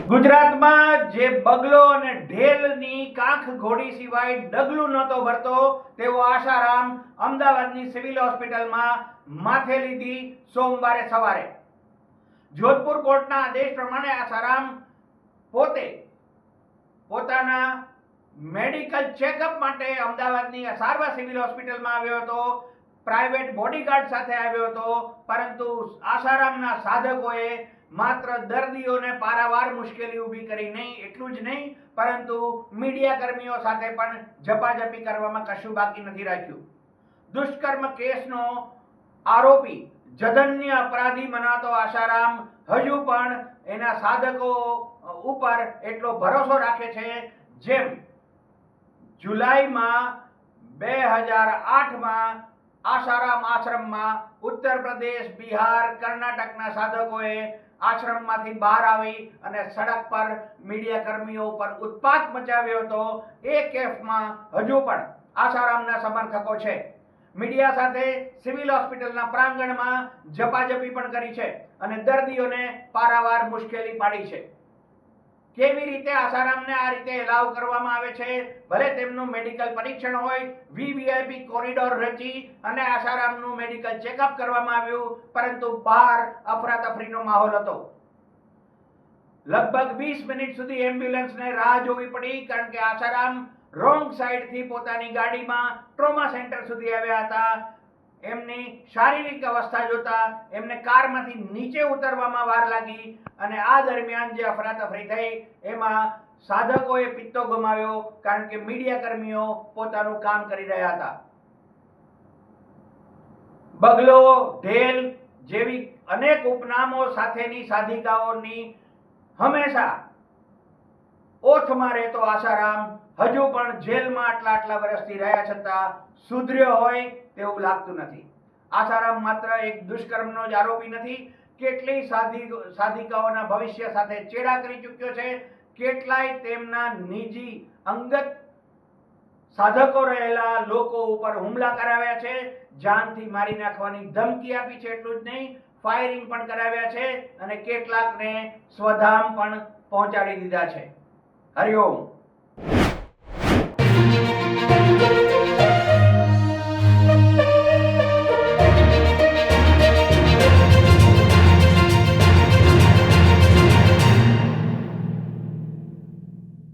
ગુજરાતમાં જે બગલો અને ઢેલની કાંખ ઘોડી સિવાય ડગલું નહોતો ભરતો તેવો આશારામ અમદાવાદની સિવિલ હોસ્પિટલમાં માથે લીધી સોમવારે સવારે. જોધપુર કોર્ટના આદેશ પ્રમાણે આશારામ પોતે પોતાના મેડિકલ ચેકઅપ માટે અમદાવાદની સારવાર સિવિલ હોસ્પિટલમાં આવ્યો હતો. પ્રાઇવેટ બોડીગાર્ડ સાથે આવ્યો હતો, પરંતુ આશારામના સાધકોએ માત્ર દર્દીઓને પારાવાર મુશ્કેલી ઊભી કરી નહીં, એટલું જ નહીં, પરંતુ મીડિયા કર્મીઓ સાથે પણ ઝપાઝપી કરવામાં કશું બાકી નથી રાખ્યું. દુષ્કર્મ કેસનો આરોપી, જધન્ય અપરાધી મનાતો આશારામ હજુ પણ એના સાધકો ઉપર એટલો ભરોસો રાખે છે જેમ જુલાઈમાં 2008માં આશારામ આશ્રમમાં ઉત્તર પ્રદેશ, બિહાર, કર્ણાટકના સાધકોએ આશ્રમમાંથી બહાર આવી અને સડક પર મીડિયા કર્મીઓ પર ઉત્પાત મચાવ્યો હતો. એ કેસમાં હજુ પણ આશારામના સમર્થકો છે. મીડિયા સાથે સિવિલ હોસ્પિટલના પ્રાંગણમાં ઝપાઝપી પણ કરી છે અને દર્દીઓને પારાવાર મુશ્કેલી પાડી છે. કેવી રીતે આશારામને આ રીતે એલાવ કરવામાં આવે છે? ભલે તેમનું મેડિકલ પરીક્ષણ હોય, વીવીઆઈપી કોરિડોર રચી અને આશારામનું મેડિકલ ચેકઅપ કરવામાં આવ્યું, પરંતુ બહાર અફરાતફરીનો માહોલ હતો. લગભગ 20 મિનિટ સુધી એમ્બ્યુલન્સને રાહ જોવી પડી, કારણ કે આશારામ રોંગ સાઈડથી પોતાની ગાડીમાં ટ્રોમા સેન્ટર સુધી આવ્યા હતા. એમની શારીરિક અવસ્થા જોતા એમને કારમાંથી નીચે ઉતરવામાં વાર લાગી અને આ દરમિયાન જે અફરાતફરી થઈ એમાં સાધકોએ પિત્તો ગુમાવ્યો, કારણ કે મીડિયા કર્મીઓ પોતાનું કામ કરી રહ્યા હતા. બગલો, ઢેલ જેવી અનેક ઉપનામો સાથેની સાધિકાઓની હંમેશા ઓથમાં રહેતો આશારામ હજુ પણ જેલમાં આટલા વર્ષથી રહ્યા છતાં સુધર્યો હોય તેવું લાગતું નથી. આશારામ માત્ર એક દુષ્કર્મનો જ આરોપી નથી, કેટલીય સાધિકાઓના ભવિષ્ય સાથે ચેડા કરી ચૂક્યો છે. કેટલાય તેમના નિજી અંગત સાધકો રહેલા લોકો ઉપર હુમલા કરાવ્યા છે, જાનથી મારી નાખવાની ધમકી આપી છે. એટલું જ નહીં, ફાયરિંગ પણ કરાવ્યા છે અને કેટલાકને સ્વધામ પણ પહોંચાડી દીધા છે. હરિઓમ.